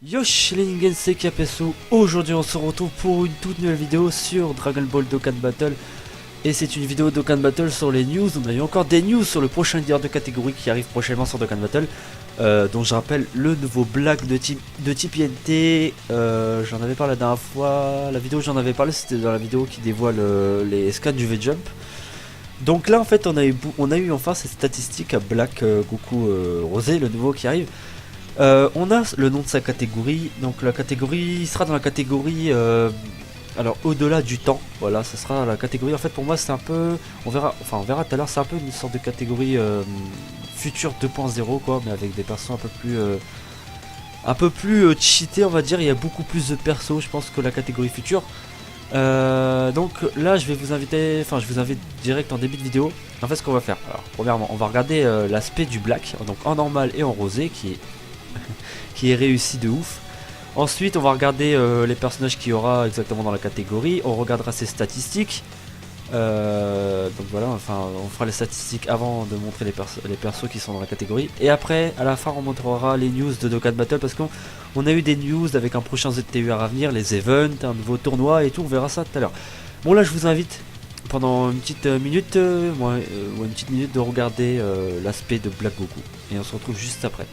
Yosh les Ningen, c'est Capesso. Aujourd'hui on se retrouve pour une toute nouvelle vidéo sur Dragon Ball Dokkan Battle. Et c'est une vidéo Dokkan Battle sur les news. On a eu encore des news sur le prochain leader de catégorie qui arrive prochainement sur Dokkan Battle. Donc je rappelle le nouveau Black de type INT. J'en avais parlé la dernière fois. La vidéo j'en avais parlé, c'était dans la vidéo qui dévoile les scans du V-Jump. Donc là en fait on a eu enfin ces statistiques à Black Goku Rosé, le nouveau qui arrive. On a le nom de sa catégorie, donc la catégorie sera dans la catégorie alors au-delà du temps, voilà, ce sera la catégorie, en fait pour moi c'est un peu, on verra tout à l'heure, c'est un peu une sorte de catégorie future 2.0 quoi, mais avec des persos un peu plus cheatés on va dire, il y a beaucoup plus de persos je pense que la catégorie future. Donc là je vais vous inviter, je vous invite direct en début de vidéo. En fait ce qu'on va faire, alors premièrement on va regarder l'aspect du Black, donc en normal et en rosé qui est réussi de ouf. Ensuite on va regarder les personnages qu'il y aura exactement dans la catégorie, on regardera ses statistiques. Donc voilà, on fera les statistiques avant de montrer les persos qui sont dans la catégorie. Et après, à la fin, on montrera les news de Dokkan Battle parce qu'on a eu des news avec un prochain ZTUR à venir, les events, un nouveau tournoi et tout, on verra ça tout à l'heure. Bon là je vous invite pendant une petite minute, une petite minute de regarder l'aspect de Black Goku. Et on se retrouve juste après.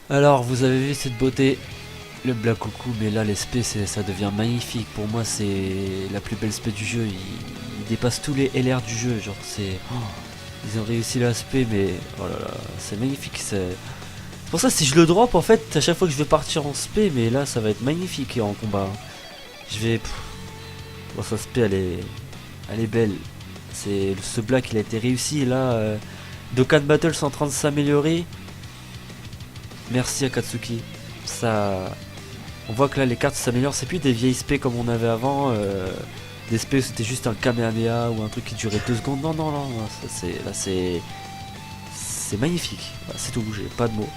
Alors vous avez vu cette beauté, le Black Goku, mais là l'espèce ça devient magnifique. Pour moi c'est la plus belle espèce du jeu, il dépasse tous les LR du jeu, genre c'est... ils ont réussi l'aspect mais oh là là, c'est magnifique. C'est pour ça si je le drop en fait, à chaque fois que je vais partir en spé, mais là ça va être magnifique en combat. Je vais... Bon, sa spé elle est belle, ce Black il a été réussi là. Dokkan Battle sont en train de s'améliorer. Merci Akatsuki, ça, on voit que là les cartes s'améliorent, c'est plus des vieilles spé comme on avait avant, des spé où c'était juste un Kamehameha ou un truc qui durait 2 secondes, non, là c'est magnifique, voilà, c'est tout, j'ai pas de mots.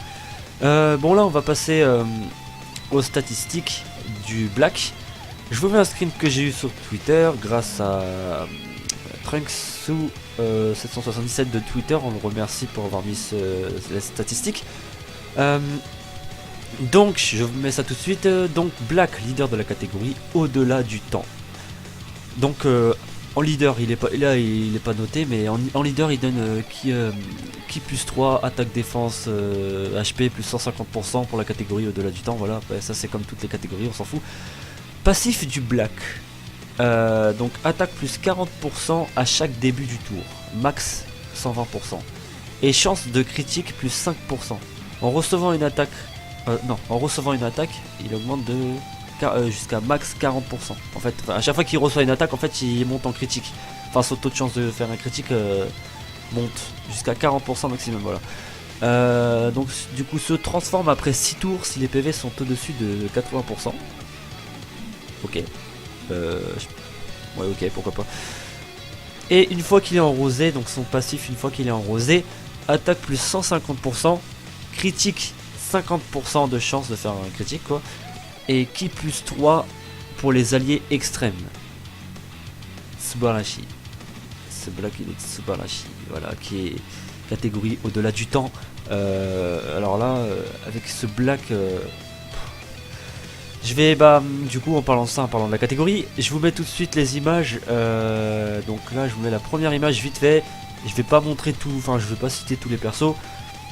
Bon là on va passer aux statistiques du Black. Je vous mets un screen que j'ai eu sur Twitter grâce à Trunksu777 de Twitter, on le remercie pour avoir mis les statistiques. Donc je vous mets ça tout de suite. Donc Black, leader de la catégorie au-delà du temps. Donc en leader il est pas là, il est pas noté, mais en leader il donne qui plus 3 attaque défense HP plus 150% pour la catégorie au-delà du temps. Voilà, après, ça c'est comme toutes les catégories, on s'en fout. Passif du Black, donc attaque plus 40% à chaque début du tour, max 120%, et chance de critique plus 5%. En recevant une attaque, il augmente de jusqu'à max 40%. En fait, à chaque fois qu'il reçoit une attaque, en fait, il monte en critique. Enfin, son taux de chance de faire un critique monte jusqu'à 40% maximum. Voilà. Donc, du coup, se transforme après 6 tours si les PV sont au-dessus de 80%. Ok. Ouais, ok, pourquoi pas. Et une fois qu'il est en rosé, donc son passif, une fois qu'il est en rosé, attaque plus 150%. Critique 50% de chance de faire un critique quoi. Et qui plus 3 pour les alliés extrêmes. Subarashi. Ce Black il est Subarashi. Voilà, qui est catégorie au-delà du temps. Alors là, avec ce Black... je vais, du coup en parlant de la catégorie, je vous mets tout de suite les images. Donc là je vous mets la première image vite fait. Je vais pas montrer tout, je vais pas citer tous les persos.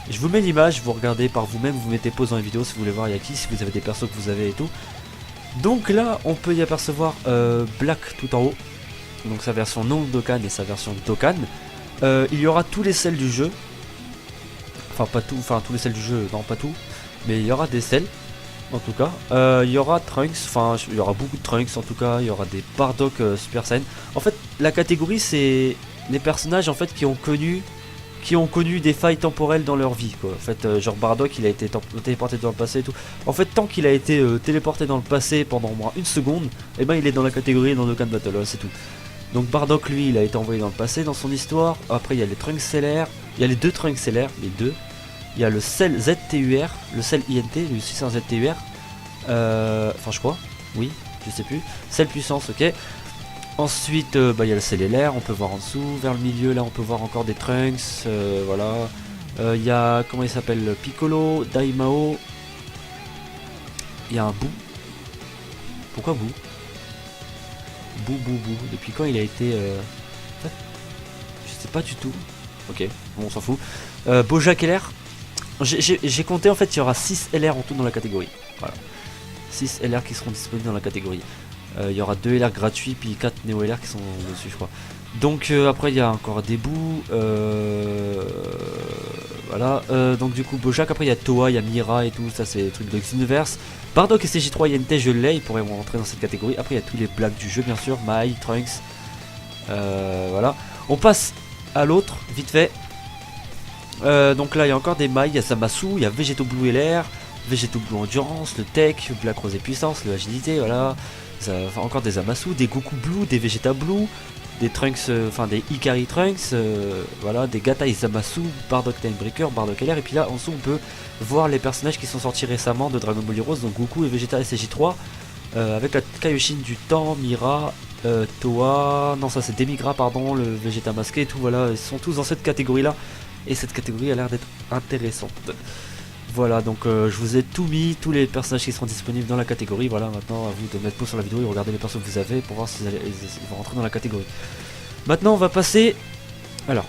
Je vous mets l'image, vous regardez par vous-même, vous mettez pause dans la vidéo si vous voulez voir il y a qui, si vous avez des persos que vous avez et tout. Donc là, on peut y apercevoir Black tout en haut, donc sa version non Dokkan et sa version Dokkan. Il y aura tous les selles du jeu, Enfin pas tout, enfin tous les selles du jeu, non pas tout. Mais il y aura des selles. En tout cas, il y aura Trunks, enfin il y aura beaucoup de Trunks en tout cas, il y aura des Bardock Super Saiyan. En fait, la catégorie c'est les personnages en fait qui ont connu des failles temporelles dans leur vie quoi. En fait, genre Bardock il a été téléporté dans le passé et tout. En fait, tant qu'il a été téléporté dans le passé pendant au moins une seconde, et ben il est dans la catégorie dans Dokkan Battle, ouais, c'est tout. Donc Bardock lui, il a été envoyé dans le passé dans son histoire. Après il y a les Trunks Stellaires, il y a les deux Trunks Stellaires, les deux. Il y a le Cell ZTUR, le Cell INT, lui aussi c'est un ZTUR. Enfin je crois, oui, je sais plus. Cell puissance, ok. Ensuite, il y a le Cell LR, on peut voir en dessous. Vers le milieu, là on peut voir encore des Trunks, voilà. Il y a, comment il s'appelle, Piccolo, Daimao. Il y a un Boo. Pourquoi Boo? Boo. Depuis quand il a été... Je sais pas du tout. Ok, bon, on s'en fout. Bojack LR. J'ai compté en fait, il y aura 6 LR en tout dans la catégorie. Voilà. 6 LR qui seront disponibles dans la catégorie. Il y aura 2 LR gratuits, puis 4 Neo LR qui sont dessus, je crois. Donc après, il y a encore des bouts. Voilà. Donc du coup, Bojack. Après, il y a Toa, il y a Mira et tout. Ça, c'est des trucs de Xenoverse. Bardock et CJ3 INT, je l'ai. Ils pourraient rentrer dans cette catégorie. Après, il y a tous les blagues du jeu, bien sûr. Mai, Trunks. Voilà. On passe à l'autre, vite fait. Donc là il y a encore des mailles, il y a Zamasu, il y a Vegeto Blue LR, Vegeto Blue Endurance, le Tech, Black Rose et Puissance, le Agilité, voilà. Enfin, encore des Zamasu, des Goku Blue, des Vegeta Blue, des Trunks, enfin des Ikari Trunks, voilà, des Gatai Zamasu, Bardock Timebreaker, Bardock LR, et puis là en dessous on peut voir les personnages qui sont sortis récemment de Dragon Ball Heroes, donc Goku et Vegeta SJ3, avec la Kaioshin du temps, Mira, Toa, non ça c'est Demigra pardon, le Vegeta masqué et tout, voilà, ils sont tous dans cette catégorie là. Et cette catégorie a l'air d'être intéressante. Voilà, donc je vous ai tout mis, tous les personnages qui seront disponibles dans la catégorie. Voilà, maintenant à vous de mettre pause sur la vidéo et regarder les personnes que vous avez pour voir s'ils vont rentrer dans la catégorie. Maintenant on va passer... Alors,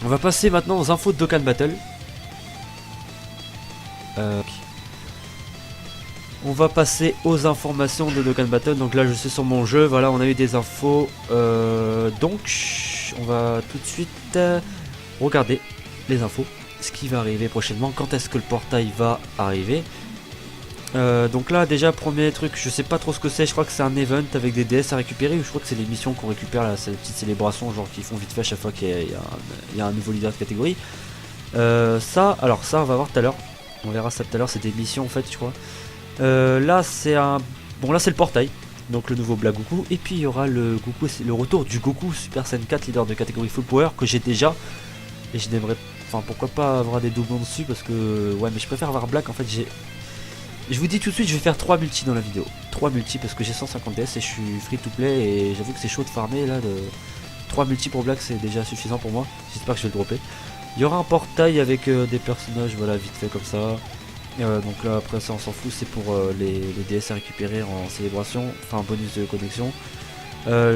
on va passer maintenant aux infos de Dokkan Battle. On va passer aux informations de Dokkan Battle. Donc là je suis sur mon jeu, voilà on a eu des infos. Donc on va tout de suite... Regardez les infos, ce qui va arriver prochainement, quand est-ce que le portail va arriver. Donc là déjà premier truc, je sais pas trop ce que c'est, je crois que c'est un event avec des DS à récupérer, ou je crois que c'est les missions qu'on récupère là, c'est des petites célébrations genre qui font vite fait à chaque fois qu'il y a un nouveau leader de catégorie. Ça on va voir tout à l'heure, on verra ça tout à l'heure, c'est des missions en fait je crois. Là c'est un... Bon là c'est le portail, donc le nouveau Black Goku, et puis il y aura le Goku, le retour du Goku Super Saiyan 4 leader de catégorie Full Power que j'ai déjà. Et je n'aimerais, enfin pourquoi pas avoir des doublons dessus parce que ouais mais je préfère avoir Black en fait. Je vous dis tout de suite, je vais faire 3 multis dans la vidéo, 3 multis parce que j'ai 150 DS et je suis free to play et j'avoue que c'est chaud de farmer là. 3 multis pour Black c'est déjà suffisant pour moi, j'espère que je vais le dropper. Il y aura un portail avec des personnages, voilà vite fait comme ça. Donc là après ça on s'en fout, c'est pour les DS à récupérer en célébration, enfin bonus de connexion.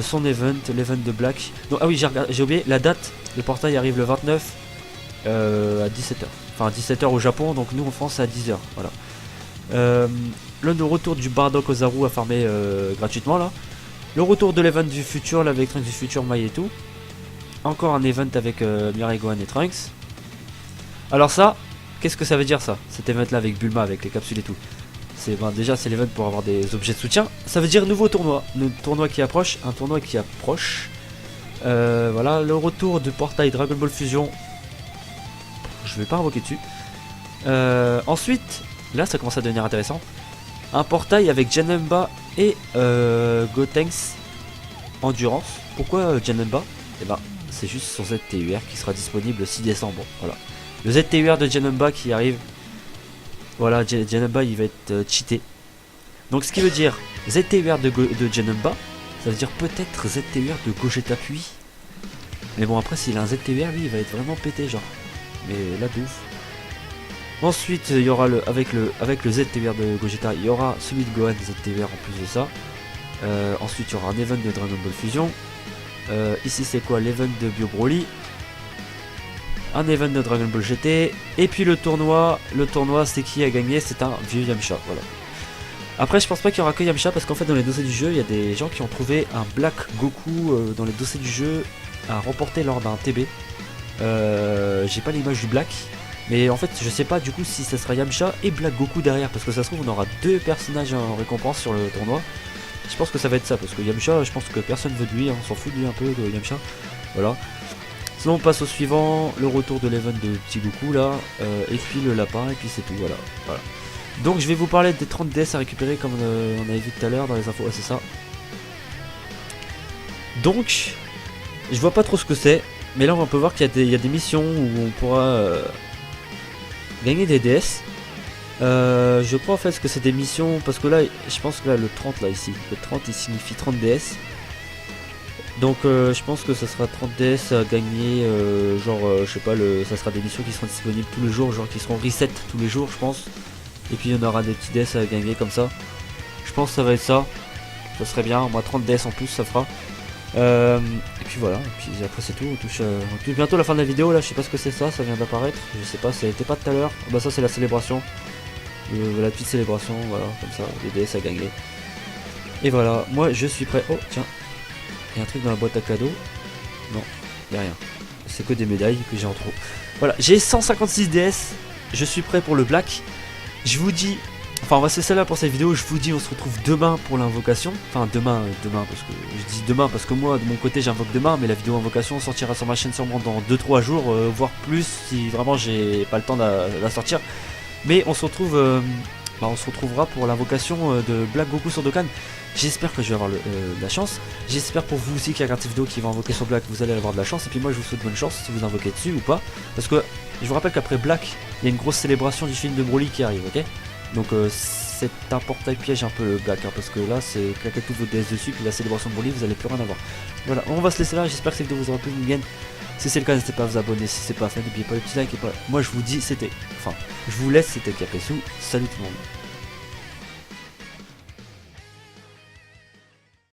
Son event, l'event de Black. Donc, ah oui j'ai oublié la date, le portail arrive le 29 à 17h. Enfin à 17h au Japon, donc nous en France c'est à 10h. Voilà. Le retour du Bardock Ozaru à farmer gratuitement là. Le retour de l'event du futur là, avec Trunks du futur, Mai et tout. Encore un event avec Mirai Gohan et Trunks. Alors ça, qu'est-ce que ça veut dire ça? Cet event là avec Bulma, avec les capsules et tout. Déjà c'est l'event pour avoir des objets de soutien. Ça veut dire nouveau tournoi, un tournoi qui approche. Voilà, le retour du portail Dragon Ball Fusion. Je vais pas invoquer dessus. Ensuite, là ça commence à devenir intéressant. Un portail avec Janemba et Gotenks Endurance. Pourquoi Janemba? Eh ben c'est juste son ZTUR qui sera disponible le 6 décembre. Voilà. Le ZTUR de Janemba qui arrive. Voilà, Janemba il va être cheaté. Donc ce qui veut dire ZTUR de Janemba, ça veut dire peut-être ZTUR de Gogeta Puis. Mais bon après s'il a un ZTUR lui il va être vraiment pété genre. Mais là de ouf. Ensuite il y aura avec le ZTUR de Gogeta, il y aura celui de Gohan ZTUR en plus de ça. Ensuite il y aura un event de Dragon Ball Fusion. Ici c'est quoi? L'event de Bio Broly. Un event de Dragon Ball GT. Et puis le tournoi c'est qui a gagné? C'est un vieux Yamcha, voilà. Après je pense pas qu'il y aura que Yamcha parce qu'en fait dans les dossiers du jeu il y a des gens qui ont trouvé un Black Goku dans les dossiers du jeu à remporter lors d'un TB. J'ai pas l'image du Black, Mais en fait, je sais pas du coup si ça sera Yamcha et Black Goku derrière, parce que ça se trouve on aura deux personnages en récompense sur le tournoi. Je pense que ça va être ça, parce que Yamcha, je pense que personne veut de lui, hein, on s'en fout de lui un peu de Yamcha. Voilà. Sinon on passe au suivant, le retour de l'event de Petit Goku là, et puis le lapin, et puis c'est tout, voilà. Donc je vais vous parler des 30 DS à récupérer comme on avait vu tout à l'heure dans les infos, ouais, c'est ça. Donc, je vois pas trop ce que c'est, mais là on peut voir qu'il y a des missions où on pourra gagner des DS. Je crois en fait que c'est des missions, parce que là je pense que là le 30 là ici, le 30 il signifie 30 DS. Donc je pense que ça sera 30 DS à gagner, je sais pas, ça sera des missions qui seront disponibles tous les jours, genre qui seront reset tous les jours je pense. Et puis il y en aura des petits DS à gagner comme ça. Je pense que ça va être ça. Ça serait bien, moi 30 DS en plus ça fera. Et puis voilà, et puis après c'est tout, on touche bientôt la fin de la vidéo là, je sais pas ce que c'est ça vient d'apparaître, je sais pas, ça n'était pas tout à l'heure. Bah ça c'est la célébration, la petite célébration, voilà, comme ça, les DS à gagner. Et voilà, moi je suis prêt. Oh tiens, il y a un truc dans la boîte à cadeaux. Non, il n'y a rien, c'est que des médailles que j'ai en trop. Voilà, j'ai 156 DS, je suis prêt pour le Black. Je vous dis, enfin on va se laisser là pour cette vidéo, je vous dis on se retrouve demain pour l'invocation. Enfin demain parce que je dis demain parce que moi de mon côté j'invoque demain, mais la vidéo invocation sortira sur ma chaîne sûrement dans 2-3 jours, voire plus si vraiment j'ai pas le temps de la sortir. Mais on se retrouve, on se retrouvera pour l'invocation de Black Goku sur Dokkan. J'espère que je vais avoir de la chance. J'espère pour vous aussi qui regardez cette vidéo qui va invoquer sur Black, vous allez avoir de la chance. Et puis moi je vous souhaite bonne chance si vous invoquez dessus ou pas. Parce que je vous rappelle qu'après Black, il y a une grosse célébration du film de Broly qui arrive, ok. Donc c'est un portail piège un peu le Black, hein, parce que là c'est claquer tous vos DS dessus, puis la célébration de Broly vous allez plus rien avoir. Voilà, on va se laisser là, j'espère que cette vidéo vous aura plu, Ningen. Si c'est le cas, n'hésitez pas à vous abonner, si c'est pas fait, n'oubliez pas le petit like et pas... Moi je vous dis c'était... Enfin, je vous laisse, c'était Capessou, salut tout le monde.